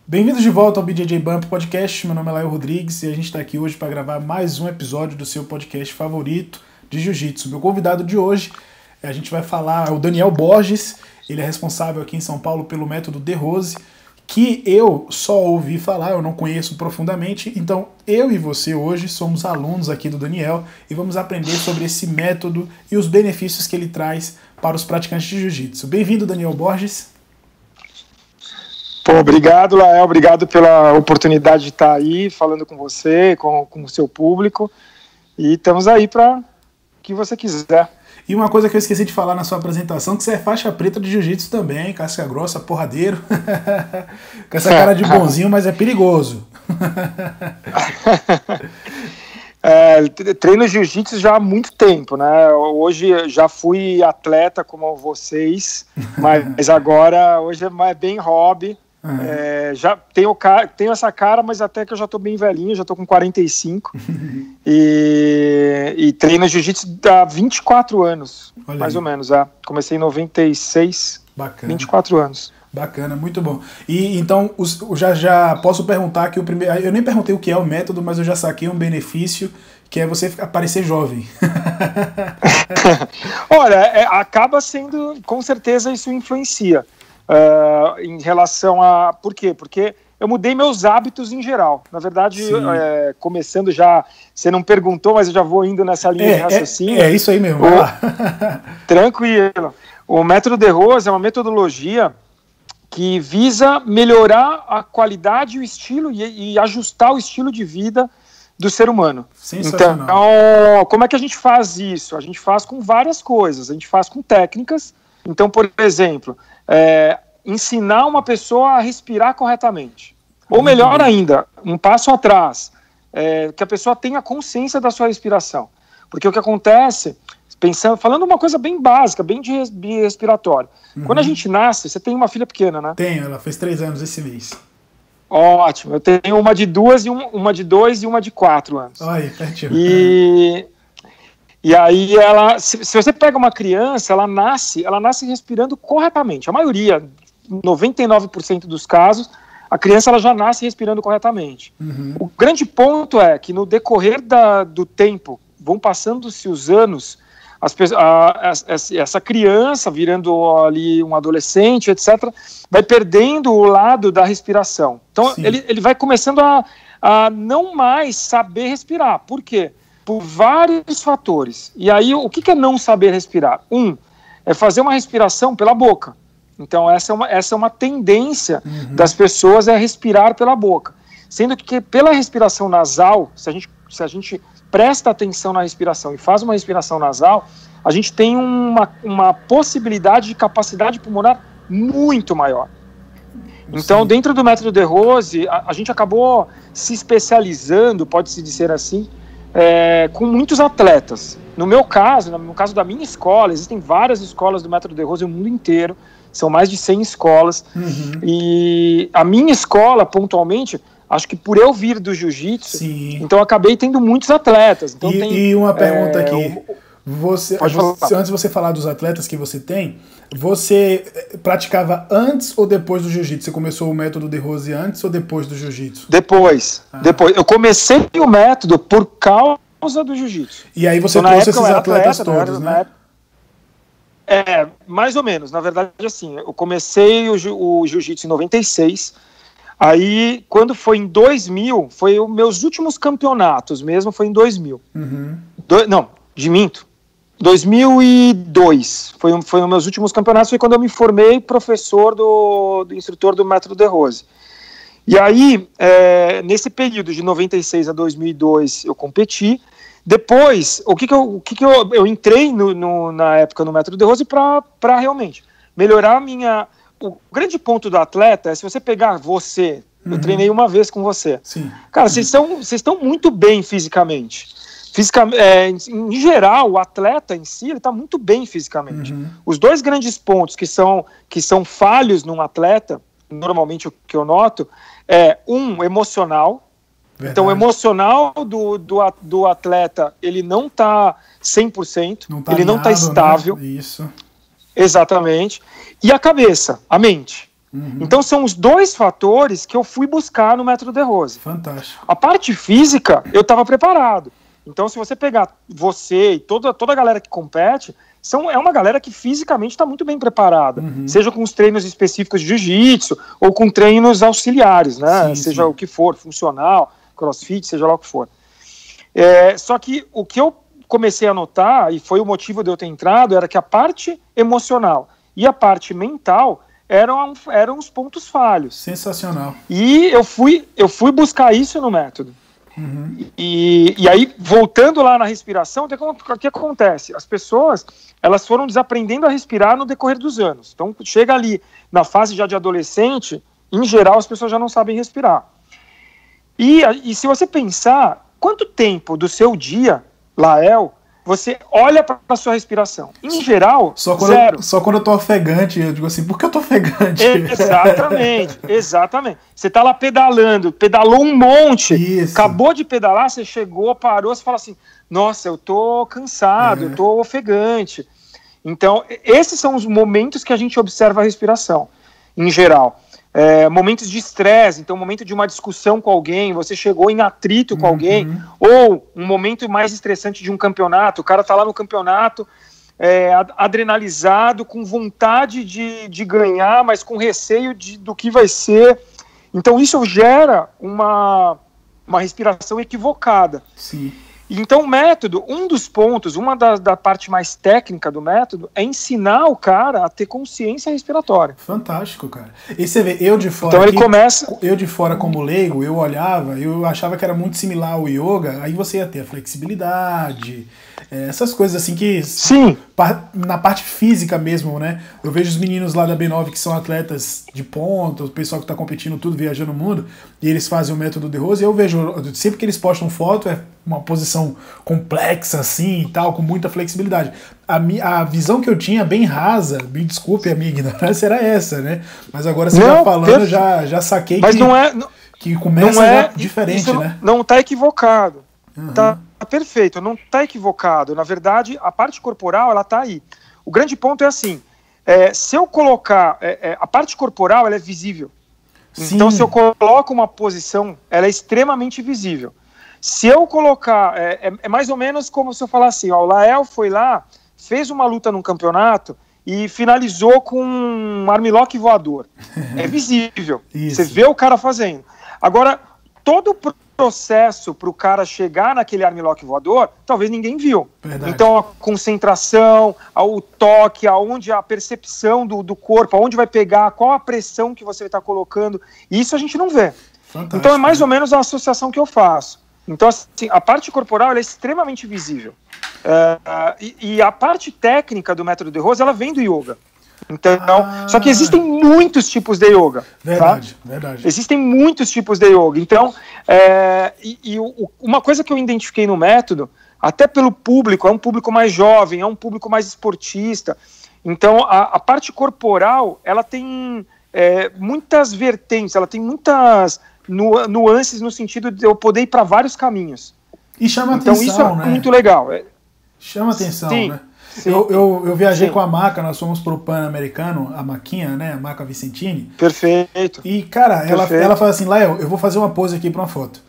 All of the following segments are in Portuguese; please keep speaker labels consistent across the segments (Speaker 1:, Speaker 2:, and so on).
Speaker 1: Bem-vindos de volta ao BJJ Bump Podcast. Meu nome é Lael Rodrigues e a gente está aqui hoje para gravar mais um episódio do seu podcast favorito de Jiu-Jitsu. Meu convidado de hoje, a gente vai falar, é o Daniel Borges. Ele é responsável aqui em São Paulo pelo método De Rose, que eu só ouvi falar, eu não conheço profundamente. Então, eu e você hoje somos alunos aqui do Daniel e vamos aprender sobre esse método e os benefícios que ele traz para os praticantes de Jiu-Jitsu. Bem-vindo, Daniel Borges.
Speaker 2: Pô, obrigado, Lael, obrigado pela oportunidade de estar aí falando com você, com o seu público, e estamos aí para o que você quiser.
Speaker 1: E uma coisa que eu esqueci de falar na sua apresentação, que você é faixa preta de jiu-jitsu também, casca grossa, porradeiro, com essa cara de bonzinho, mas é perigoso.
Speaker 2: Treino jiu-jitsu já há muito tempo, né? Hoje já fui atleta como vocês, mas agora hoje é bem hobby. Já tenho essa cara, mas até que eu já tô bem velhinho, já tô com 45 e treino jiu-jitsu há 24 anos. Olha mais aí. Ou menos, comecei em 96. Bacana. 24 anos.
Speaker 1: Bacana, muito bom. E então, já posso perguntar que o primeiro, eu nem perguntei o que é o método, mas eu já saquei um benefício, que é você parecer jovem.
Speaker 2: Olha, acaba sendo, com certeza isso influencia. Em relação a... Por quê? Porque eu mudei meus hábitos em geral. Na verdade, começando já... Você não perguntou, mas eu já vou indo nessa linha de raciocínio.
Speaker 1: É isso aí mesmo.
Speaker 2: Tranquilo. O método De Rose é uma metodologia que visa melhorar a qualidade e o estilo e ajustar o estilo de vida do ser humano. Então, como é que a gente faz isso? A gente faz com várias coisas. A gente faz com técnicas. Então, por exemplo... ensinar uma pessoa a respirar corretamente. Ou melhor ainda, um passo atrás, que a pessoa tenha consciência da sua respiração. Porque o que acontece, falando uma coisa bem básica, bem de respiratório. Quando a gente nasce, você tem uma filha pequena, né?
Speaker 1: Tenho, ela fez 3 anos esse mês.
Speaker 2: Ótimo, eu tenho uma de 2 uma de 2 e uma de 4 anos.
Speaker 1: Olha, pertinho.
Speaker 2: E aí se você pega uma criança, ela nasce respirando corretamente. A maioria, 99% dos casos, a criança ela já nasce respirando corretamente. O grande ponto é que no decorrer do tempo, vão passando-se os anos, essa criança virando ali um adolescente, etc., vai perdendo o lado da respiração. Então ele vai começando a não mais saber respirar. Por quê? Por vários fatores. E aí, o que é não saber respirar? É fazer uma respiração pela boca. Então, essa é uma tendência das pessoas respirar pela boca. Sendo que pela respiração nasal, se a gente presta atenção na respiração e faz uma respiração nasal, a gente tem uma possibilidade de capacidade pulmonar muito maior. Então, dentro do método De Rose, a gente acabou se especializando, pode-se dizer assim, com muitos atletas. No meu caso, no caso da minha escola, existem várias escolas do método De Rose no mundo inteiro, são mais de 100 escolas, e a minha escola, pontualmente, acho que por eu vir do jiu-jitsu, então eu acabei tendo muitos atletas. Então,
Speaker 1: e uma pergunta aqui, antes de você falar dos atletas que você tem, você praticava antes ou depois do jiu-jitsu? Você começou o método De Rose antes ou depois do jiu-jitsu?
Speaker 2: Depois. Eu comecei o método por causa do jiu-jitsu.
Speaker 1: E aí você trouxe esses atletas todos, né?
Speaker 2: Mais ou menos. Na verdade, assim, eu comecei o jiu-jitsu em 96. Aí, quando foi em 2000, foi os meus últimos campeonatos mesmo, foi em 2000. Minto. 2002 foi um dos meus últimos campeonatos, foi quando eu me formei professor do instrutor do método De Rose. E aí, nesse período de 96 a 2002, eu competi. Depois, eu entrei na época no método De Rose para realmente melhorar o grande ponto do atleta é se você pegar você, eu treinei uma vez com você.
Speaker 1: Sim.
Speaker 2: Cara, vocês estão muito bem fisicamente. Em geral, o atleta em si, ele está muito bem fisicamente. Os dois grandes pontos que são falhos num atleta, normalmente o que eu noto, emocional. Verdade. Então, o emocional do atleta, ele não está 100%, ele não está estável.
Speaker 1: Né? Isso.
Speaker 2: Exatamente. E a cabeça, a mente. Então são os dois fatores que eu fui buscar no método De Rose.
Speaker 1: Fantástico.
Speaker 2: A parte física, eu estava preparado. Então, se você pegar você e toda a galera que compete, é uma galera que fisicamente está muito bem preparada. Seja com os treinos específicos de jiu-jitsu ou com treinos auxiliares, né? Seja o que for, funcional, crossfit, seja lá o que for. Só que o que eu comecei a notar, e foi o motivo de eu ter entrado, era que a parte emocional e a parte mental eram os pontos falhos.
Speaker 1: Sensacional.
Speaker 2: E eu fui buscar isso no método. E aí, voltando lá na respiração, o que acontece? As pessoas, elas foram desaprendendo a respirar no decorrer dos anos. Então, chega ali na fase já de adolescente, em geral, as pessoas já não sabem respirar. E se você pensar, quanto tempo do seu dia, Lael, você olha para a sua respiração? Em geral, zero.
Speaker 1: Só quando eu tô ofegante, eu digo assim, por que eu tô ofegante?
Speaker 2: Exatamente. Você tá lá pedalou um monte,
Speaker 1: Isso.
Speaker 2: Acabou de pedalar, você chegou, parou, você fala assim, nossa, eu tô cansado, eu tô ofegante. Então, esses são os momentos que a gente observa a respiração, em geral. Momentos de estresse, então momento de uma discussão com alguém, você chegou em atrito com alguém, ou um momento mais estressante de um campeonato, o cara tá lá no campeonato, adrenalizado, com vontade de ganhar, mas com receio do que vai ser. Então isso gera uma respiração equivocada.
Speaker 1: Sim.
Speaker 2: Então o método, um dos pontos, da parte mais técnica do método é ensinar o cara a ter consciência respiratória.
Speaker 1: Fantástico, cara. E você vê, eu de fora,
Speaker 2: então ele começa...
Speaker 1: eu de fora como leigo, eu olhava, eu achava que era muito similar ao yoga, aí você ia ter a flexibilidade, essas coisas assim que...
Speaker 2: Sim.
Speaker 1: Na parte física mesmo, né? Eu vejo os meninos lá da B9 que são atletas de ponta, o pessoal que tá competindo tudo, viajando o mundo, e eles fazem o método De Rose, e eu vejo, sempre que eles postam foto, é uma posição complexa assim e tal, com muita flexibilidade. A visão que eu tinha, bem rasa, me desculpe a minha ignorância, era essa, né? Mas agora você já falando, já saquei.
Speaker 2: Mas
Speaker 1: que começa diferente, né?
Speaker 2: Não tá equivocado. Tá perfeito, não tá equivocado. Na verdade, a parte corporal, ela tá aí. O grande ponto é assim, se eu colocar... a parte corporal, ela é visível. Sim. Então, se eu coloco uma posição, ela é extremamente visível. Se eu colocar... É mais ou menos como se eu falar assim, ó, o Lael foi lá, fez uma luta num campeonato e finalizou com um armlock voador. É visível. Você vê o cara fazendo. Agora, todo o processo para o cara chegar naquele armlock voador, talvez ninguém viu. Verdade. Então, a concentração, o toque, aonde a percepção do corpo, aonde vai pegar, qual a pressão que você está colocando, isso a gente não vê. Fantástico. Então, é mais ou menos a associação que eu faço. Então, assim, a parte corporal ela é extremamente visível. E a parte técnica do método De Rose, ela vem do yoga. Então, só que existem muitos tipos de yoga.
Speaker 1: Verdade,
Speaker 2: tá?
Speaker 1: verdade.
Speaker 2: Existem muitos tipos de yoga. Então, uma coisa que eu identifiquei no método, até pelo público, é um público mais jovem, é um público mais esportista. Então, a parte corporal, ela tem muitas vertentes, ela tem muitas nuances no sentido de eu poder ir para vários caminhos.
Speaker 1: E chama
Speaker 2: então,
Speaker 1: atenção,
Speaker 2: isso é muito legal.
Speaker 1: Chama atenção,
Speaker 2: sim,
Speaker 1: né?
Speaker 2: Sim.
Speaker 1: Eu viajei
Speaker 2: Sim.
Speaker 1: com a maca, nós fomos pro Pan-Americano, a maquinha, né? A maca Vicentini.
Speaker 2: Perfeito.
Speaker 1: E, cara, ela fala assim, Lael, eu vou fazer uma pose aqui pra uma foto.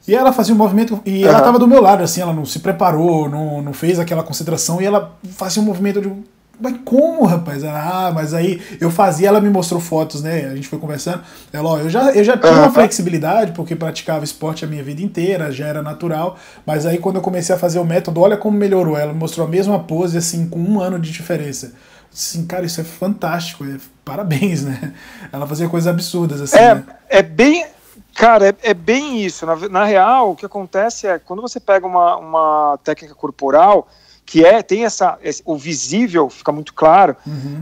Speaker 1: E ela fazia um movimento, e ela tava do meu lado, assim, ela não se preparou, não fez aquela concentração, e ela fazia um movimento de... Mas como, rapaz? Mas aí eu fazia, ela me mostrou fotos, né? A gente foi conversando. Ela, ó, eu já tinha uma flexibilidade, porque praticava esporte a minha vida inteira, já era natural. Mas aí quando eu comecei a fazer o método, olha como melhorou. Ela me mostrou a mesma pose, assim, com 1 ano de diferença. Assim, cara, isso é fantástico. Parabéns, né? Ela fazia coisas absurdas, assim. Né?
Speaker 2: Cara, é bem isso. Na real, o que acontece é, quando você pega uma técnica corporal, que tem o visível, fica muito claro,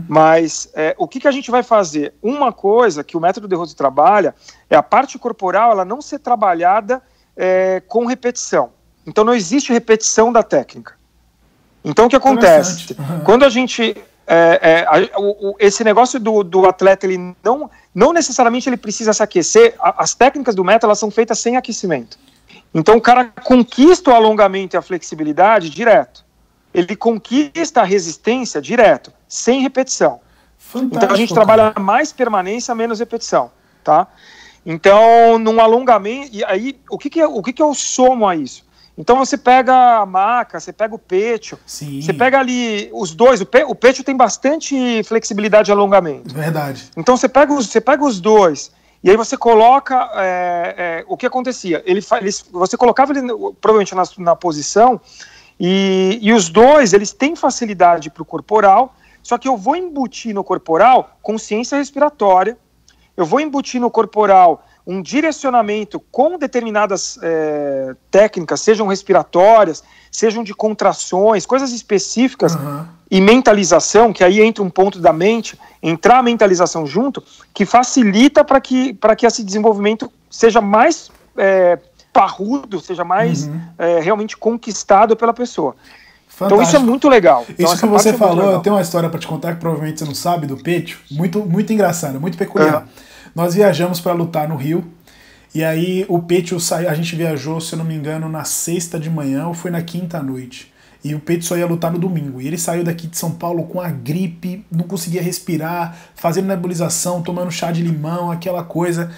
Speaker 2: mas o que a gente vai fazer? Uma coisa que o método De Rose trabalha é a parte corporal, ela não ser trabalhada com repetição. Então não existe repetição da técnica. Então o que acontece? Quando a gente... esse negócio do atleta, ele não necessariamente ele precisa se aquecer, as técnicas do método elas são feitas sem aquecimento. Então o cara conquista o alongamento e a flexibilidade direto. Ele conquista a resistência direto, sem repetição.
Speaker 1: Fantástico,
Speaker 2: então a gente trabalha mais permanência, menos repetição, tá? Então, num alongamento, e aí, o que eu somo a isso? Então você pega a maca, você pega o pecho, você pega ali os dois, o pecho tem bastante flexibilidade de alongamento.
Speaker 1: Verdade.
Speaker 2: Então você pega os dois, e aí você coloca, o que acontecia? Você colocava ele provavelmente na posição, e os dois, eles têm facilidade para o corporal, só que eu vou embutir no corporal consciência respiratória, eu vou embutir no corporal um direcionamento com determinadas técnicas, sejam respiratórias, sejam de contrações, coisas específicas, e mentalização, que aí entra um ponto da mente, entrar a mentalização junto, que facilita para que esse desenvolvimento seja mais parrudo, seja mais realmente conquistado pela pessoa. Fantástico. Então isso é muito legal.
Speaker 1: Isso que você falou, eu tenho uma história para te contar que provavelmente você não sabe, do pecho, muito, muito engraçada, muito peculiar. Nós viajamos para lutar no Rio, e aí o pecho saiu, a gente viajou, se eu não me engano, na sexta de manhã ou foi na quinta à noite. E o pecho só ia lutar no domingo. E ele saiu daqui de São Paulo com a gripe, não conseguia respirar, fazendo nebulização, tomando chá de limão, aquela coisa,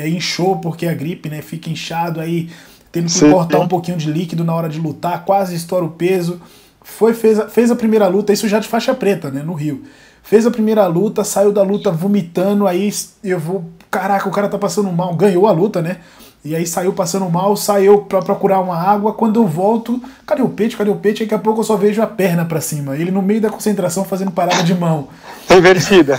Speaker 1: inchou porque a gripe, né, fica inchado, aí tendo que cortar um pouquinho de líquido na hora de lutar, quase estoura o peso. Fez a primeira luta, isso já de faixa preta, né, no Rio. Fez a primeira luta, saiu da luta vomitando, aí caraca, o cara tá passando mal, ganhou a luta, né? E aí saiu passando mal, saiu pra procurar uma água, quando eu volto, cadê o peito? Daqui a pouco eu só vejo a perna pra cima, ele no meio da concentração fazendo parada de mão.
Speaker 2: Invertida.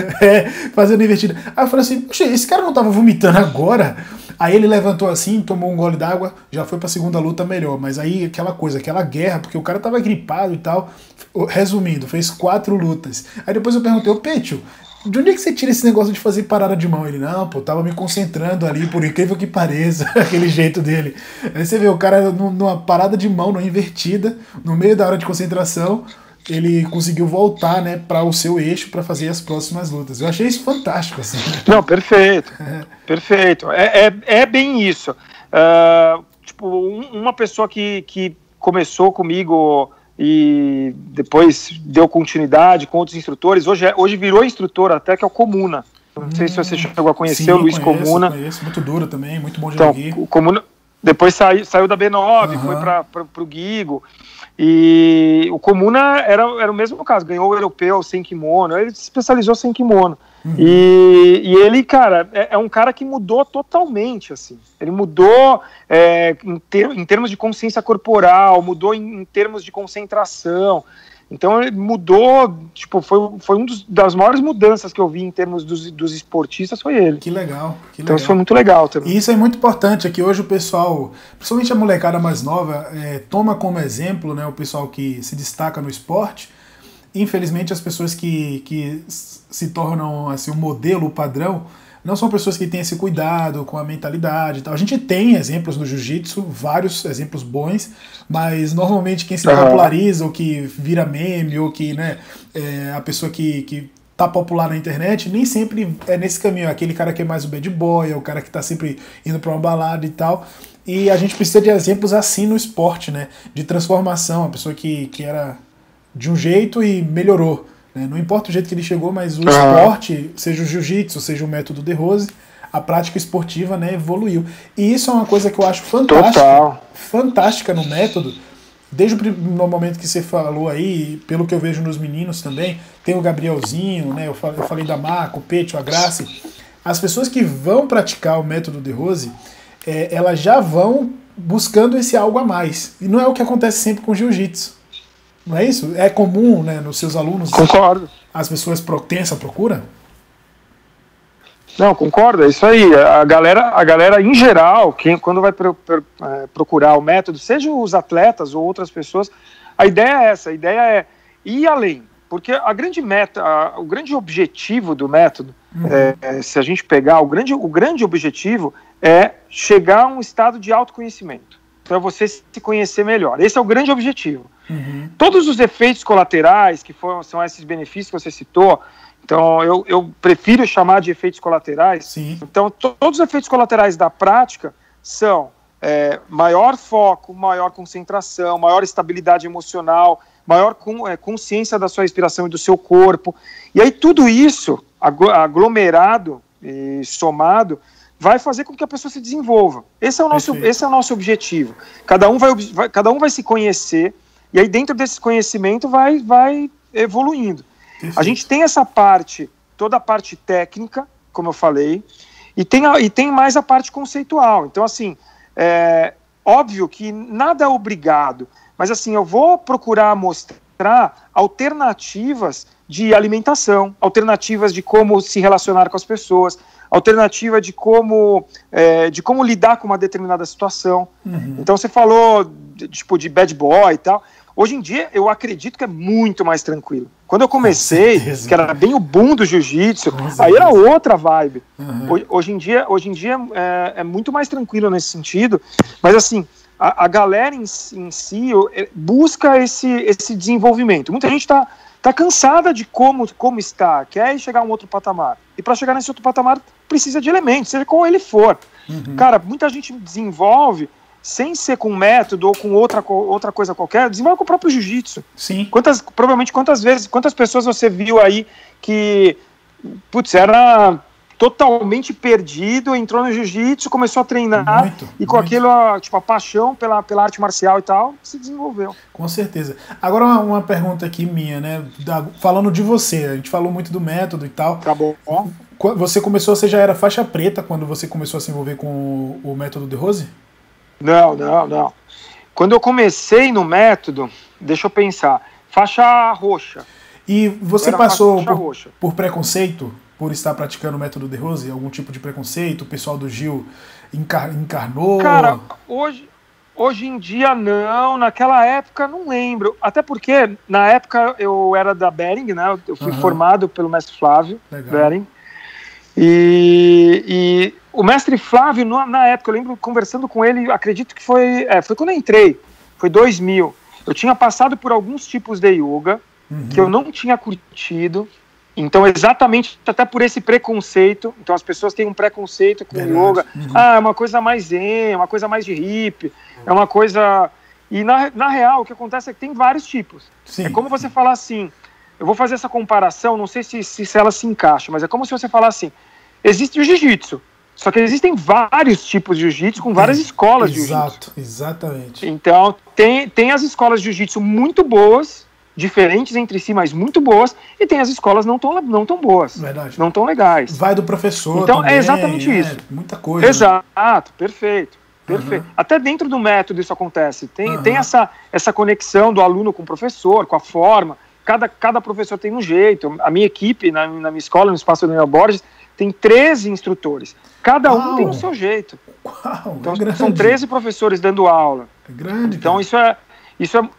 Speaker 1: Fazendo invertida. Aí eu falei assim, esse cara não tava vomitando agora? Aí ele levantou assim, tomou um gole d'água, já foi pra segunda luta melhor, mas aí aquela guerra, porque o cara tava gripado e tal. Resumindo, fez 4 lutas. Aí depois eu perguntei, Pecho, de onde é que você tira esse negócio de fazer parada de mão? Ele, não, pô, tava me concentrando ali, por incrível que pareça, aquele jeito dele. Aí você vê o cara numa parada de mão, numa invertida, no meio da hora de concentração, ele conseguiu voltar, né, para o seu eixo para fazer as próximas lutas. Eu achei isso fantástico, assim.
Speaker 2: Não, perfeito. Perfeito. É bem isso. Tipo, uma pessoa que começou comigo e depois deu continuidade com outros instrutores, hoje virou instrutor até, que é o Comuna. Não sei se você chegou a conhecer. Sim, o Luiz Comuna.
Speaker 1: Conheço, muito duro também, muito bom de
Speaker 2: então, o Comuna depois saiu da B9, foi para o Guigo. E o Comuna era o mesmo caso, ganhou o europeu sem kimono, ele se especializou sem kimono. E ele, cara, é um cara que mudou totalmente, assim. Ele mudou em termos de consciência corporal, mudou em termos de concentração. Então ele mudou, tipo, foi uma das maiores mudanças que eu vi em termos dos esportistas, foi ele.
Speaker 1: Que legal.
Speaker 2: Então isso foi muito legal também.
Speaker 1: E isso é muito importante, é que hoje o pessoal, principalmente a molecada mais nova, toma como exemplo, né, o pessoal que se destaca no esporte. Infelizmente as pessoas que se tornam assim, o modelo, o padrão, não são pessoas que têm esse cuidado com a mentalidade e tal. A gente tem exemplos no jiu-jitsu, vários exemplos bons, mas normalmente quem se populariza, ou que vira meme, ou que, né, a pessoa que tá popular na internet, nem sempre é nesse caminho. É aquele cara que é mais o bad boy, é o cara que tá sempre indo pra uma balada e tal. E a gente precisa de exemplos assim no esporte, né? De transformação, a pessoa que era de um jeito e melhorou. Não importa o jeito que ele chegou, mas o esporte, seja o jiu-jitsu, seja o método de Rose, a prática esportiva, né, evoluiu. E isso é uma coisa que eu acho fantástica no método. Desde o momento que você falou aí, pelo que eu vejo nos meninos também, tem o Gabrielzinho, né, eu falei da Marco, o Pecho, a Grace. As pessoas que vão praticar o método de Rose, elas já vão buscando esse algo a mais. E não é o que acontece sempre com o jiu-jitsu. Não é isso? É comum, né, nos seus alunos?
Speaker 2: Concordo.
Speaker 1: As pessoas têm essa procura?
Speaker 2: Não, concordo, é isso aí. A galera em geral, quando vai procurar o método, seja os atletas ou outras pessoas, a ideia é essa, a ideia é ir além. Porque a grande meta, o grande objetivo do método, se a gente pegar, o grande objetivo é chegar a um estado de autoconhecimento, para você se conhecer melhor. Esse é o grande objetivo. Todos os efeitos colaterais, que são esses benefícios que você citou, então eu prefiro chamar de efeitos colaterais.
Speaker 1: Sim.
Speaker 2: Então todos os efeitos colaterais da prática são maior foco, maior concentração, maior estabilidade emocional, maior consciência da sua respiração e do seu corpo. E aí tudo isso, aglomerado e somado, vai fazer com que a pessoa se desenvolva. Esse é o nosso objetivo. Cada um vai se conhecer, e aí dentro desse conhecimento vai evoluindo. Perfeito. A gente tem essa parte, toda a parte técnica, como eu falei, e tem mais a parte conceitual. Então, assim, óbvio que nada é obrigado, mas assim, eu vou procurar mostrar alternativas de alimentação, alternativas de como se relacionar com as pessoas, alternativa de como lidar com uma determinada situação. Uhum. Então você falou de bad boy e tal. Hoje em dia eu acredito que é muito mais tranquilo. Quando eu comecei, que era bem o boom do jiu-jitsu, aí era outra vibe. Uhum. Hoje em dia é muito mais tranquilo nesse sentido, mas assim, a galera em si busca esse desenvolvimento. Muita gente está cansada de como está, quer chegar a um outro patamar. E para chegar nesse outro patamar, precisa de elementos, seja qual ele for. Uhum. Cara, muita gente desenvolve sem ser com método ou com outra coisa qualquer, desenvolve com o próprio jiu-jitsu. Sim. Quantas pessoas você viu aí que, era totalmente perdido, entrou no jiu-jitsu, começou a treinar e com aquilo, tipo, a paixão pela arte marcial e tal, se desenvolveu.
Speaker 1: Com certeza. Agora uma pergunta aqui minha, né? Falando de você, a gente falou muito do método e tal.
Speaker 2: Tá bom.
Speaker 1: Você já era faixa preta quando você começou a se envolver com o método de Rose?
Speaker 2: Não. Quando eu comecei no método, deixa eu pensar, faixa roxa.
Speaker 1: E você passou por preconceito? Por estar praticando o método de Rose? Algum tipo de preconceito? O pessoal do Gil encarnou?
Speaker 2: Cara, hoje em dia não, naquela época não lembro. Até porque, na época, eu era da Bering, né? Eu fui formado pelo mestre Flávio Bering. E o mestre Flávio, na época, eu lembro conversando com ele, acredito que foi quando eu entrei, foi 2000. Eu tinha passado por alguns tipos de yoga que eu não tinha curtido. Então, exatamente, até por esse preconceito. Então, as pessoas têm um preconceito com o yoga. É uma coisa mais zen, é uma coisa mais de hippie, é uma coisa... E, na real, o que acontece é que tem vários tipos. Sim. É como você falar assim... Eu vou fazer essa comparação, não sei se ela se encaixa, mas é como se você falar assim... Existe o jiu-jitsu, só que existem vários tipos de jiu-jitsu com várias escolas de jiu-jitsu.
Speaker 1: Exato, exatamente.
Speaker 2: Então, tem as escolas de jiu-jitsu muito boas... diferentes entre si, mas muito boas, e tem as escolas não tão boas, verdade, não tão legais.
Speaker 1: Vai do professor
Speaker 2: então,
Speaker 1: também,
Speaker 2: é exatamente isso.
Speaker 1: Muita coisa.
Speaker 2: Exato, né? Perfeito. Até dentro do método isso acontece. Tem essa conexão do aluno com o professor, com a forma. Cada professor tem um jeito. A minha equipe, na minha escola, no Espaço Daniel Borges, tem 13 instrutores. Cada um tem o seu jeito.
Speaker 1: Uau,
Speaker 2: então, são 13 professores dando aula.
Speaker 1: É grande.
Speaker 2: Então, cara.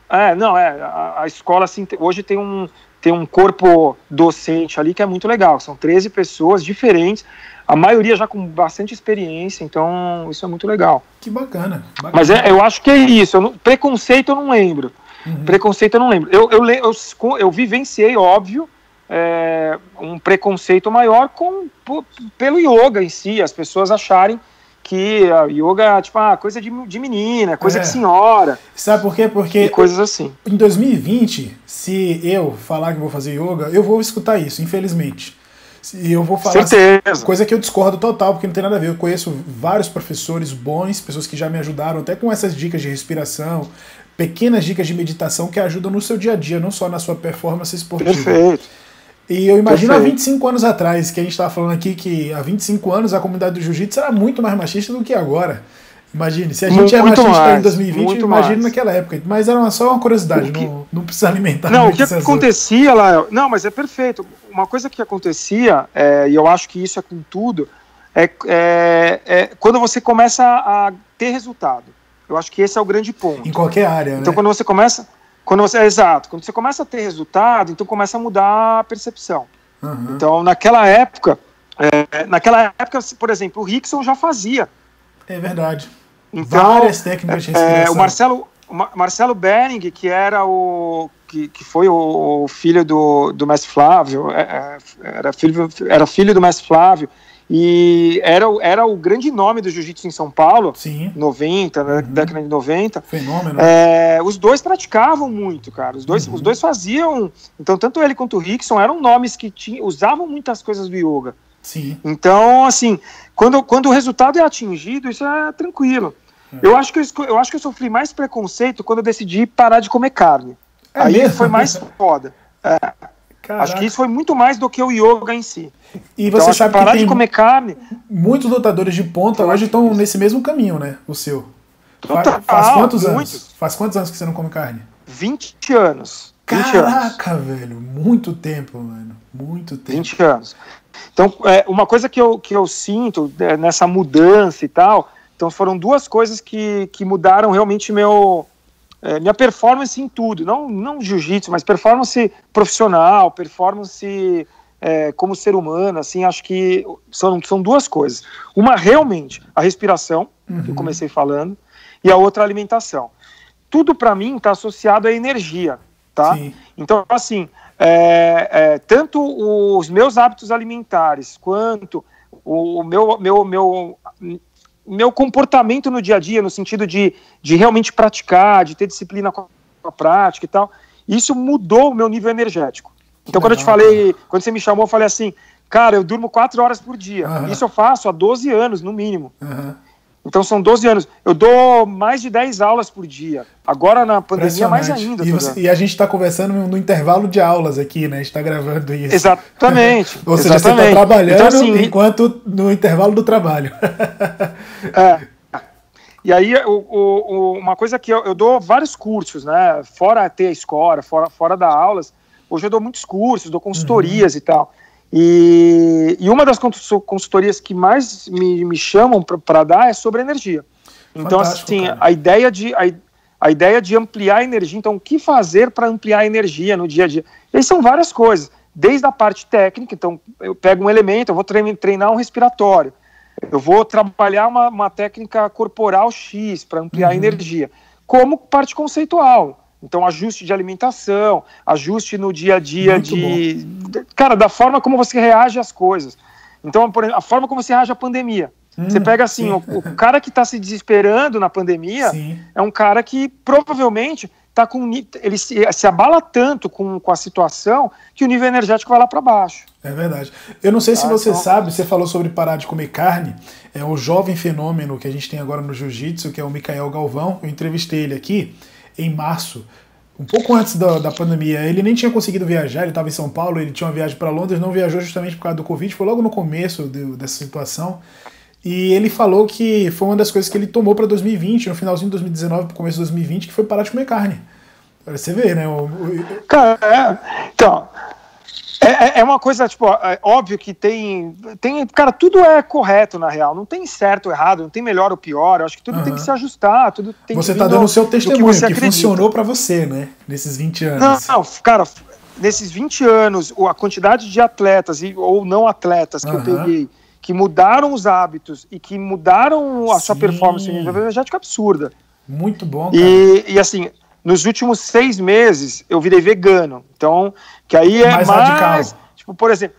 Speaker 2: A escola assim, hoje tem um corpo docente ali que é muito legal, são 13 pessoas diferentes, a maioria já com bastante experiência, então isso é muito legal.
Speaker 1: Que bacana.
Speaker 2: Mas eu acho que é isso, preconceito eu não lembro, eu vivenciei, óbvio, um preconceito maior pelo yoga em si, as pessoas acharem que a yoga é tipo coisa de menina, coisa de senhora.
Speaker 1: Sabe por quê? Porque
Speaker 2: coisas assim.
Speaker 1: Em 2020, se eu falar que vou fazer yoga, eu vou escutar isso, infelizmente. E eu vou falar
Speaker 2: certeza.
Speaker 1: Coisa que eu discordo total, porque não tem nada a ver. Eu conheço vários professores bons, pessoas que já me ajudaram, até com essas dicas de respiração, pequenas dicas de meditação que ajudam no seu dia a dia, não só na sua performance esportiva.
Speaker 2: Perfeito.
Speaker 1: E eu imagino há 25 anos atrás, que a gente estava falando aqui que há 25 anos a comunidade do jiu-jitsu era muito mais machista do que agora. Imagine, se a gente é machista em 2020, imagina naquela época. Mas era só uma curiosidade, não precisa alimentar.
Speaker 2: Não, o que acontecia lá... Não, mas é perfeito. Uma coisa que acontecia, e eu acho que isso é com tudo, quando você começa a ter resultado. Eu acho que esse é o grande ponto.
Speaker 1: Em qualquer área,
Speaker 2: então,
Speaker 1: né?
Speaker 2: quando você começa... Quando você começa a ter resultado, então começa a mudar a percepção. Então, naquela época, por exemplo, o Rickson já fazia.
Speaker 1: É verdade.
Speaker 2: Então,
Speaker 1: várias técnicas de respiração.
Speaker 2: O Marcelo Bering, que era que foi o filho do mestre Flávio, era filho do mestre Flávio, e era o grande nome do jiu-jitsu em São Paulo,
Speaker 1: Sim.
Speaker 2: 90, na década de 90.
Speaker 1: Fenômeno.
Speaker 2: Os dois praticavam muito, cara. Os dois faziam. Então, tanto ele quanto o Rickson eram nomes que usavam muitas coisas do yoga.
Speaker 1: Sim.
Speaker 2: Então, assim, quando o resultado é atingido, isso é tranquilo. Eu acho que eu sofri mais preconceito quando eu decidi parar de comer carne. Aí
Speaker 1: mesmo?
Speaker 2: foi mais foda. Acho que isso foi muito mais do que o yoga em si.
Speaker 1: E você
Speaker 2: então,
Speaker 1: sabe
Speaker 2: parar
Speaker 1: que
Speaker 2: de comer carne.
Speaker 1: Muitos lutadores de ponta hoje estão nesse mesmo caminho, né? O seu. Faz quantos anos? Faz quantos anos que você não come carne?
Speaker 2: 20 anos.
Speaker 1: Caraca, velho. Muito tempo, mano. Muito tempo.
Speaker 2: 20 anos. Então, uma coisa que eu sinto nessa mudança e tal, então foram duas coisas que mudaram realmente minha performance em tudo, não jiu-jitsu, mas performance profissional, performance como ser humano, assim, acho que são duas coisas. Uma, realmente, a respiração, que eu comecei falando, e a outra, a alimentação. Tudo, para mim, está associado à energia, tá? Sim. Então, assim, tanto os meus hábitos alimentares, quanto o meu comportamento no dia a dia, no sentido de realmente praticar, de ter disciplina com a prática e tal, isso mudou o meu nível energético. Então, quando eu te falei, quando você me chamou, eu falei assim, cara, eu durmo 4 horas por dia. Isso eu faço há 12 anos, no mínimo. Então, são 12 anos. Eu dou mais de 10 aulas por dia. Agora, na pandemia, mais ainda.
Speaker 1: E a gente está conversando no intervalo de aulas aqui, né? A gente está gravando isso.
Speaker 2: Exatamente.
Speaker 1: Ou seja, você está trabalhando então, assim, enquanto no intervalo do trabalho.
Speaker 2: E aí, uma coisa que eu dou vários cursos, né? Fora ter a escola, fora dar aulas, hoje eu dou muitos cursos, dou consultorias e tal. E uma das consultorias que mais me chamam para dar é sobre energia. Então, assim, a ideia de ampliar a energia. Então, o que fazer para ampliar a energia no dia a dia? E aí são várias coisas, desde a parte técnica. Então, eu pego um elemento, eu vou treinar um respiratório, eu vou trabalhar uma técnica corporal X para ampliar a energia, como parte conceitual. Então, ajuste de alimentação, ajuste no dia a dia cara, da forma como você reage às coisas. Então, por exemplo, a forma como você reage à pandemia. Você pega assim, o cara que está se desesperando na pandemia é um cara que provavelmente ele se abala tanto com a situação que o nível energético vai lá para baixo.
Speaker 1: É verdade. Eu não sei se você sabe, você falou sobre parar de comer carne, é o jovem fenômeno que a gente tem agora no jiu-jitsu, que é o Micael Galvão. Eu entrevistei ele aqui em março, um pouco antes da pandemia. Ele nem tinha conseguido viajar, ele estava em São Paulo, ele tinha uma viagem para Londres, não viajou justamente por causa do Covid, foi logo no começo dessa situação. E ele falou que foi uma das coisas que ele tomou para 2020, no finalzinho de 2019, pro começo de 2020, que foi parar de comer carne. Você vê, né?
Speaker 2: Cara, então... É uma coisa, tipo, óbvio que tem... Cara, tudo é correto, na real. Não tem certo ou errado, não tem melhor ou pior. Eu acho que tudo tem que se ajustar. Tudo tem
Speaker 1: você tá dando o seu testemunho, que funcionou pra você, né? Nesses 20 anos.
Speaker 2: Não, cara, nesses 20 anos, a quantidade de atletas ou não atletas que eu peguei, que mudaram os hábitos e que mudaram a sua performance energética absurda.
Speaker 1: Muito bom, cara.
Speaker 2: E assim... Nos últimos 6 meses, eu virei vegano. Então, que aí é mais
Speaker 1: radical.
Speaker 2: Tipo, por exemplo,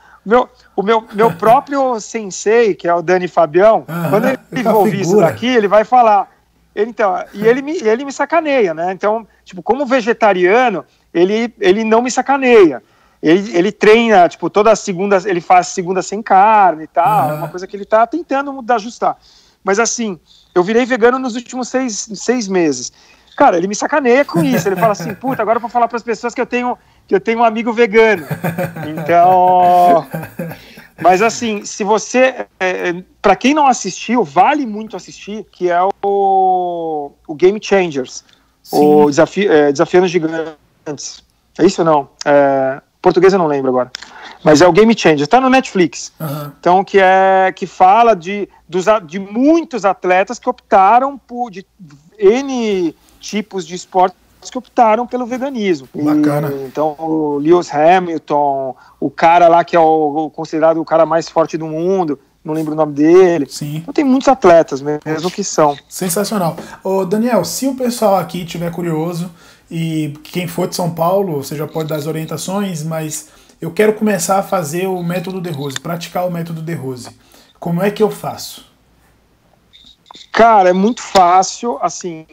Speaker 2: o meu próprio sensei, que é o Dani Fabião, quando ele ouvir isso daqui, ele vai falar. Ele me sacaneia, né? Então, tipo, como vegetariano, ele não me sacaneia. Ele treina, tipo, toda segunda, ele faz segunda sem carne e tal. É uma coisa que ele tá tentando ajustar. Mas assim, eu virei vegano nos últimos 6 meses. Cara, ele me sacaneia com isso. Ele fala assim, puta, agora eu vou falar para as pessoas que eu tenho um amigo vegano. Então... Mas assim, se você... para quem não assistiu, vale muito assistir, que é o Game Changers. O Desafiando Gigantes. É isso ou não? Português eu não lembro agora. Mas é o Game Changers. Tá no Netflix. Então, que fala de muitos atletas que optaram de N... tipos de esportes que optaram pelo veganismo.
Speaker 1: Bacana.
Speaker 2: Então, o Lewis Hamilton, o cara lá que é considerado o cara mais forte do mundo, não lembro o nome dele.
Speaker 1: Sim.
Speaker 2: Então tem muitos atletas mesmo que são.
Speaker 1: Sensacional. Ô, Daniel, se o pessoal aqui estiver curioso, e quem for de São Paulo, você já pode dar as orientações, mas eu quero começar a fazer o método De Rose, praticar o método De Rose. Como é que eu faço?
Speaker 2: Cara, é muito fácil, assim,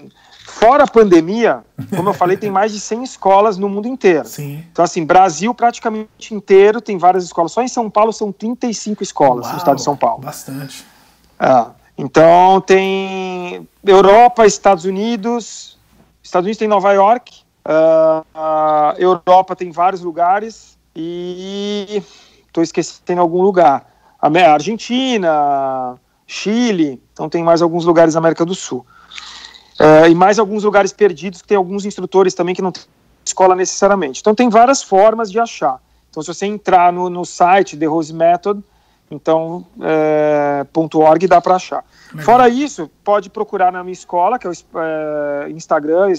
Speaker 2: fora a pandemia, como eu falei, tem mais de 100 escolas no mundo inteiro.
Speaker 1: Sim.
Speaker 2: Então, assim, Brasil praticamente inteiro tem várias escolas. Só em São Paulo são 35 escolas.
Speaker 1: Uau,
Speaker 2: no estado de São Paulo.
Speaker 1: Bastante.
Speaker 2: Então, tem Europa, Estados Unidos tem Nova York, Europa tem vários lugares e estou esquecendo algum lugar. A Argentina, Chile, então tem mais alguns lugares na América do Sul. E mais alguns lugares perdidos, que tem alguns instrutores também que não tem escola necessariamente. Então tem várias formas de achar. Então se você entrar no site The Rose Method, então .org dá para achar. Legal. Fora isso, pode procurar na minha escola, que é o Instagram,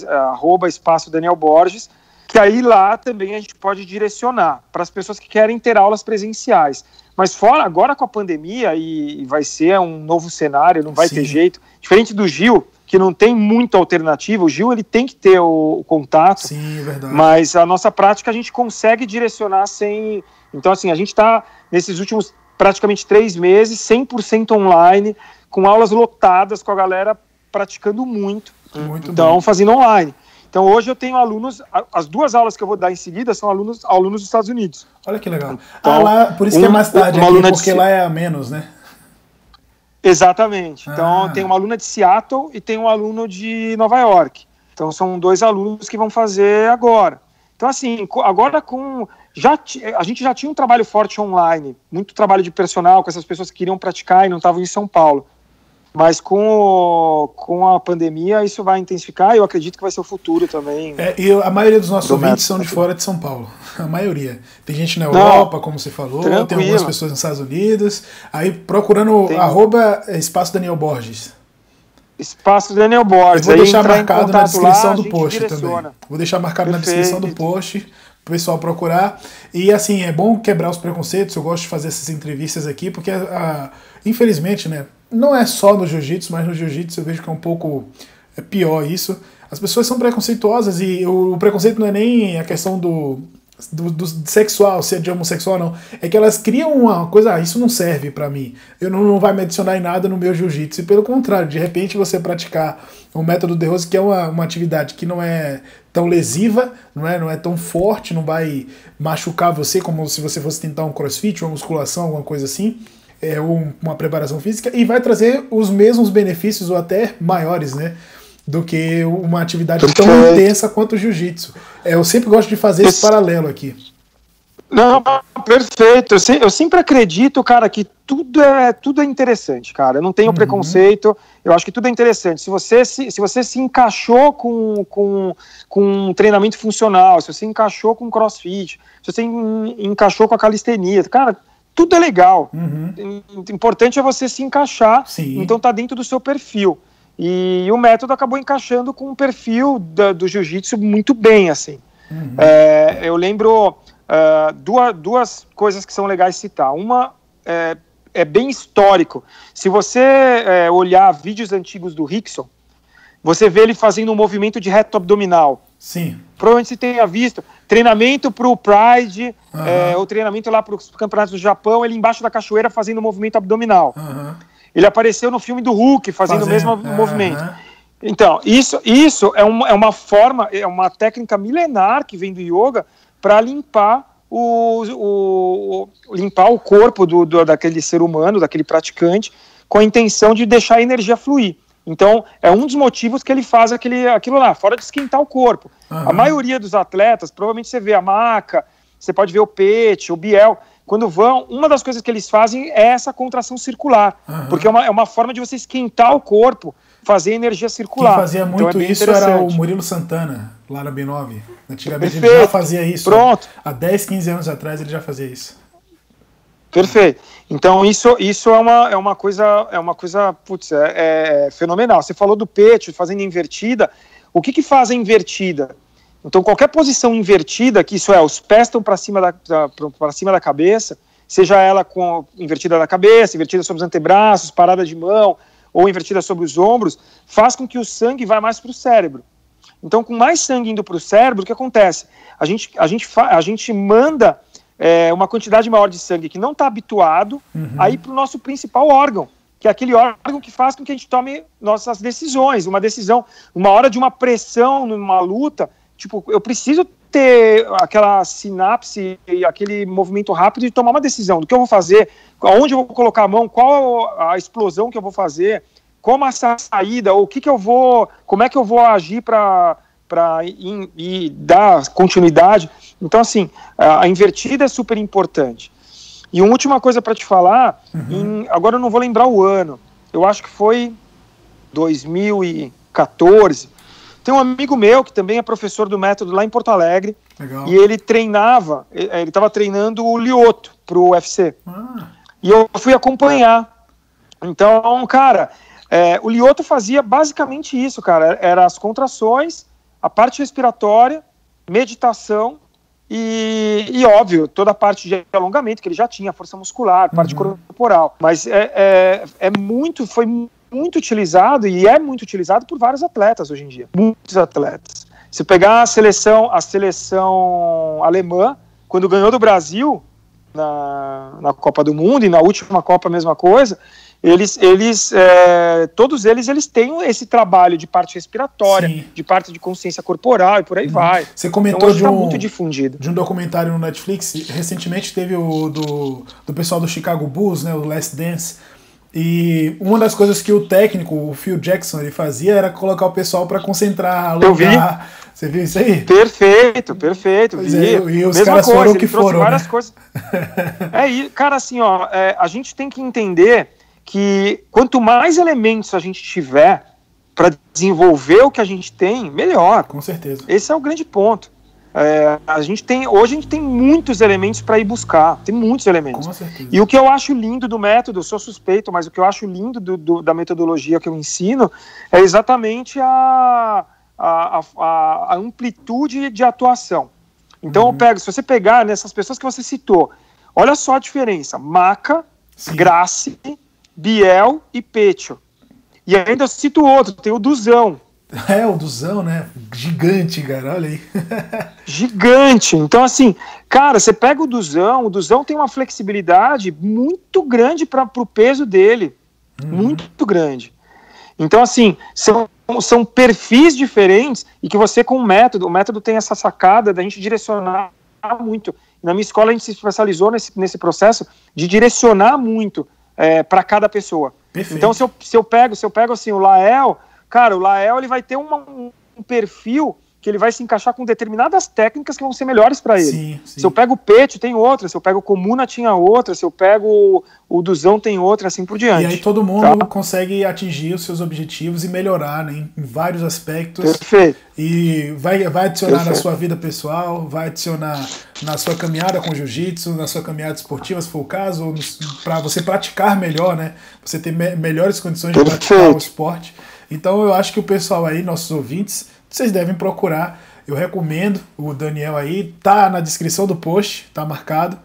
Speaker 2: @espaço Daniel Borges, que aí lá também a gente pode direcionar para as pessoas que querem ter aulas presenciais. Mas fora, agora com a pandemia, e vai ser um novo cenário, não vai ter jeito. Diferente do Gil, que não tem muita alternativa, o Gil ele tem que ter o contato.
Speaker 1: Sim, é verdade.
Speaker 2: Mas a nossa prática a gente consegue direcionar sem... Então, assim, a gente está nesses últimos praticamente 3 meses, 100% online, com aulas lotadas, com a galera praticando muito.
Speaker 1: Muito
Speaker 2: então,
Speaker 1: bom.
Speaker 2: fazendo online. Então, hoje eu tenho alunos, as 2 aulas que eu vou dar em seguida são alunos dos Estados Unidos.
Speaker 1: Olha que legal. Então, lá, por isso que é mais tarde aqui, porque lá é a menos, né?
Speaker 2: Exatamente. Então, tem uma aluna de Seattle e tem um aluno de Nova York. Então, são 2 alunos que vão fazer agora. Então, assim, agora a gente já tinha um trabalho forte online, muito trabalho de personal com essas pessoas que queriam praticar e não estavam em São Paulo. Mas com a pandemia isso vai intensificar e eu acredito que vai ser o futuro também.
Speaker 1: E a maioria dos nossos ouvintes são de fora de São Paulo. A maioria. Tem gente na Europa, como você falou, tranquilo. Tem algumas pessoas nos Estados Unidos. Aí procurando @espaço Daniel Borges.
Speaker 2: Espaço Daniel Borges.
Speaker 1: Eu vou deixar marcado na descrição do post
Speaker 2: direciona.
Speaker 1: também. Vou deixar marcado na descrição do post para o pessoal procurar. E assim, é bom quebrar os preconceitos. Eu gosto de fazer essas entrevistas aqui, porque infelizmente, né? Não é só no jiu-jitsu, mas no jiu-jitsu eu vejo que é um pouco pior isso. As pessoas são preconceituosas e o preconceito não é nem a questão do sexual, se é de homossexual ou não. É que elas criam uma coisa, isso não serve pra mim. Eu não vai me adicionar em nada no meu jiu-jitsu. E pelo contrário, de repente você praticar o método The Rose, que é uma atividade que não é tão lesiva, não é tão forte, não vai machucar você como se você fosse tentar um crossfit, uma musculação, alguma coisa assim. Uma preparação física, e vai trazer os mesmos benefícios ou até maiores, né, do que uma atividade tão intensa quanto o jiu-jitsu. Eu sempre gosto de fazer esse paralelo aqui.
Speaker 2: Não, perfeito. Eu sempre acredito, cara, que tudo é interessante, cara. Eu não tenho preconceito, eu acho que tudo é interessante. Se você se encaixou com um treinamento funcional, se você encaixou com crossfit, se você encaixou com a calistenia, cara, tudo é legal. O importante é você se encaixar.
Speaker 1: Sim.
Speaker 2: Então tá dentro do seu perfil. E o método acabou encaixando com o perfil do jiu-jitsu muito bem, assim. Eu lembro duas coisas que são legais citar. Uma é bem histórico. Se você olhar vídeos antigos do Rickson, você vê ele fazendo um movimento de reto abdominal.
Speaker 1: Sim.
Speaker 2: Provavelmente você tenha visto treinamento para o Pride, ou treinamento lá para os campeonatos do Japão, ele embaixo da cachoeira fazendo um movimento abdominal. Ele apareceu no filme do Hulk fazendo o mesmo movimento. Então, isso é uma forma, é uma técnica milenar que vem do yoga para limpar limpar o corpo daquele ser humano, daquele praticante, com a intenção de deixar a energia fluir. Então, é um dos motivos que ele faz aquilo lá, fora de esquentar o corpo. A maioria dos atletas, provavelmente você vê a Maca, você pode ver o Pete, o Biel, quando vão, uma das coisas que eles fazem é essa contração circular, porque é uma forma de você esquentar o corpo, fazer energia circular.
Speaker 1: Quem fazia muito
Speaker 2: então
Speaker 1: isso era o Murilo Santana, lá na B9. Antigamente
Speaker 2: Perfeito.
Speaker 1: Ele já fazia isso.
Speaker 2: Pronto.
Speaker 1: Há 10, 15 anos atrás ele já fazia isso.
Speaker 2: Perfeito. Então isso é uma coisa putz, fenomenal. Você falou do peito fazendo invertida. O que faz a invertida? Então qualquer posição invertida, que isso os pés estão para cima da cabeça, seja ela invertida da cabeça, invertida sobre os antebraços, parada de mão, ou invertida sobre os ombros, faz com que o sangue vá mais para o cérebro. Então com mais sangue indo para o cérebro, o que acontece? A gente manda uma quantidade maior de sangue que não está habituado a ir para o nosso principal órgão, que é aquele órgão que faz com que a gente tome nossas decisões. Uma decisão, uma hora de uma pressão, numa luta, tipo, eu preciso ter aquela sinapse e aquele movimento rápido de tomar uma decisão do que eu vou fazer, aonde eu vou colocar a mão, qual a explosão que eu vou fazer, como essa saída, ou como é que eu vou agir para dar continuidade. Então, assim, a invertida é super importante. E uma última coisa para te falar, agora eu não vou lembrar o ano, eu acho que foi 2014. Tem um amigo meu que também é professor do método lá em Porto Alegre. Legal. E ele estava treinando o Lyoto pro UFC. E eu fui acompanhar. Então, cara, o Lyoto fazia basicamente isso, cara. Era as contrações, a parte respiratória, meditação e óbvio, toda a parte de alongamento que ele já tinha, força muscular, parte corporal. Mas foi muito utilizado e é muito utilizado por vários atletas hoje em dia. Muitos atletas. Se pegar a seleção alemã, quando ganhou do Brasil na Copa do Mundo e na última Copa a mesma coisa, todos eles têm esse trabalho de parte respiratória, sim, de parte de consciência corporal e por aí vai.
Speaker 1: Você comentou
Speaker 2: então, muito difundido.
Speaker 1: De um documentário no Netflix, recentemente teve o do pessoal do Chicago Bulls, né, o Last Dance, e uma das coisas que o técnico, o Phil Jackson, ele fazia era colocar o pessoal para concentrar, alongar. Eu vi. Você viu isso aí?
Speaker 2: Perfeito.
Speaker 1: E os caras foram o que foram,
Speaker 2: várias
Speaker 1: né?
Speaker 2: coisas. Cara, assim, a gente tem que entender que quanto mais elementos a gente tiver para desenvolver o que a gente tem, melhor.
Speaker 1: Com certeza.
Speaker 2: Esse é o grande ponto. Hoje a gente tem muitos elementos para ir buscar, tem muitos elementos.
Speaker 1: Com certeza.
Speaker 2: E o que eu acho lindo do método, eu sou suspeito, mas o que eu acho lindo da metodologia que eu ensino é exatamente a amplitude de atuação. Então se você pegar nessas pessoas que você citou, olha só a diferença: Maca, sim, Gracie, Biel e Pecho. E ainda eu cito outro, tem o Duzão.
Speaker 1: O Duzão, né? Gigante, cara, olha aí.
Speaker 2: Gigante. Então, assim, cara, você pega o Duzão tem uma flexibilidade muito grande para o peso dele. Muito grande. Então, assim, são perfis diferentes e que você, com o método tem essa sacada da gente direcionar muito. Na minha escola, a gente se especializou nesse processo de direcionar muito para cada pessoa. Perfeito. Então, se eu pego assim, o Lael, cara, o Lael ele vai ter um perfil que ele vai se encaixar com determinadas técnicas que vão ser melhores para ele.
Speaker 1: Sim.
Speaker 2: Se eu pego o Pecho, tem outra. Se eu pego o Comuna, tinha outra. Se eu pego o Duzão, tem outra, assim por diante.
Speaker 1: E aí todo mundo consegue atingir os seus objetivos e melhorar, né, em vários aspectos.
Speaker 2: Perfeito.
Speaker 1: E vai adicionar na sua vida pessoal, vai adicionar na sua caminhada com jiu-jitsu, na sua caminhada esportiva, se for o caso, para você praticar melhor, né? Você ter melhores condições de praticar o esporte. Então eu acho que o pessoal aí, nossos ouvintes, vocês devem procurar. Eu recomendo o Daniel aí, tá na descrição do post, tá marcado.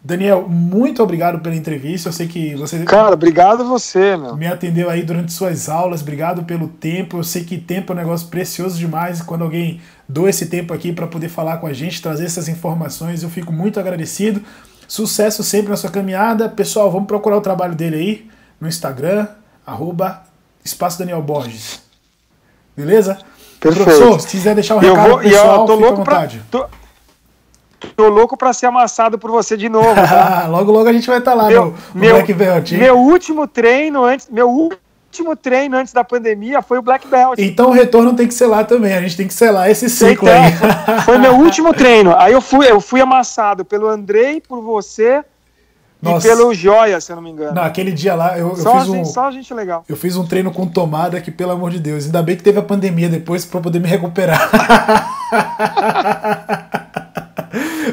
Speaker 1: Daniel, muito obrigado pela entrevista. Eu sei que você...
Speaker 2: Cara, obrigado a você, meu.
Speaker 1: Me atendeu aí durante suas aulas, obrigado pelo tempo. Eu sei que tempo é um negócio precioso demais. Quando alguém doa esse tempo aqui para poder falar com a gente, trazer essas informações, eu fico muito agradecido. Sucesso sempre na sua caminhada. Pessoal, vamos procurar o trabalho dele aí no Instagram, @Espaço Daniel Borges. Beleza?
Speaker 2: Perfeito.
Speaker 1: Professor, se quiser deixar um recado pro pessoal, fica à vontade.
Speaker 2: Tô louco pra ser amassado por você de novo, tá?
Speaker 1: Logo a gente vai estar lá no Black Belt.
Speaker 2: Meu último treino antes da pandemia foi o Black Belt.
Speaker 1: Então o retorno tem que ser lá também. A gente tem que selar esse ciclo aí.
Speaker 2: Foi meu último treino. Aí eu fui amassado pelo Andrei, por você... Nossa. E pelo Joia, se eu não me engano.
Speaker 1: Aquele dia lá, eu fiz
Speaker 2: só gente legal.
Speaker 1: Eu fiz um treino com tomada que, pelo amor de Deus, ainda bem que teve a pandemia depois pra poder me recuperar.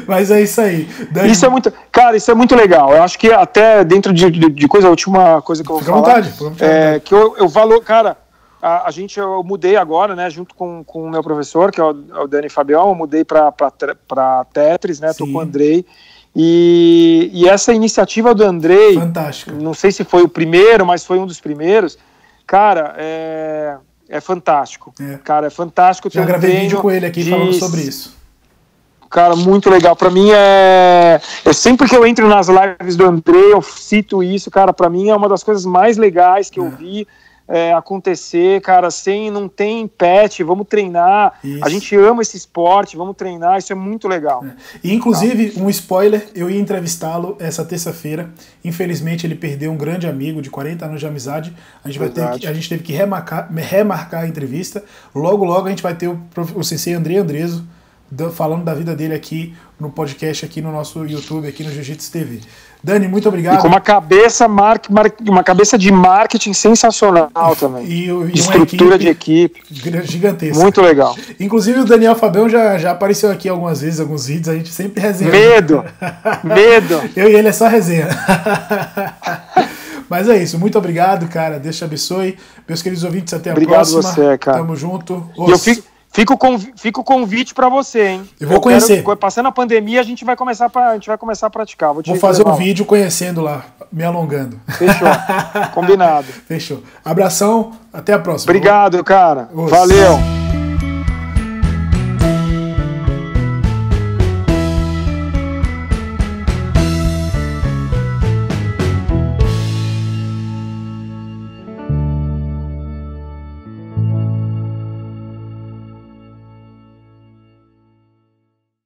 Speaker 1: Mas é isso aí.
Speaker 2: Isso é muito legal. Eu acho que até dentro de coisa, a última coisa que eu vou falar.
Speaker 1: Fica à vontade.
Speaker 2: Que eu valor, cara, eu mudei agora, né, junto com o meu professor, que é o Dani Fabião, eu mudei pra Tetris, né, tô com o Andrei. E essa iniciativa do Andrei,
Speaker 1: fantástica.
Speaker 2: Não sei se foi o primeiro, mas foi um dos primeiros, cara, é fantástico. Cara, é fantástico.
Speaker 1: Já gravei vídeo com ele aqui falando sobre isso.
Speaker 2: cara, muito legal. Pra mim sempre que eu entro nas lives do André, eu cito isso, cara. Pra mim é uma das coisas mais legais que eu vi acontecer, cara. Não tem pet, vamos treinar. Isso. A gente ama esse esporte, vamos treinar. Isso é muito legal.
Speaker 1: E, inclusive, um spoiler, eu ia entrevistá-lo essa terça-feira. Infelizmente, ele perdeu um grande amigo de 40 anos de amizade. A gente teve que remarcar a entrevista. Logo a gente vai ter o sensei André Andreso falando da vida dele aqui no podcast, aqui no nosso YouTube, aqui no Jiu-Jitsu TV. Dani, muito obrigado.
Speaker 2: E com uma cabeça de marketing sensacional também.
Speaker 1: E
Speaker 2: estrutura de equipe
Speaker 1: gigantesca.
Speaker 2: Muito legal.
Speaker 1: Inclusive o Daniel Fabião já apareceu aqui algumas vezes, alguns vídeos, a gente sempre resenha.
Speaker 2: Medo!
Speaker 1: Eu e ele é só resenha. Mas é isso, muito obrigado, cara. Deus te abençoe. Meus queridos ouvintes, até a próxima.
Speaker 2: Obrigado você, cara.
Speaker 1: Tamo junto.
Speaker 2: Fica o convite para você, hein?
Speaker 1: Eu vou conhecer.
Speaker 2: Passando a pandemia, a gente vai começar a praticar.
Speaker 1: Vou fazer um vídeo conhecendo lá, me alongando.
Speaker 2: Fechou. Combinado.
Speaker 1: Fechou. Abração, até a próxima.
Speaker 2: Obrigado, cara. Valeu.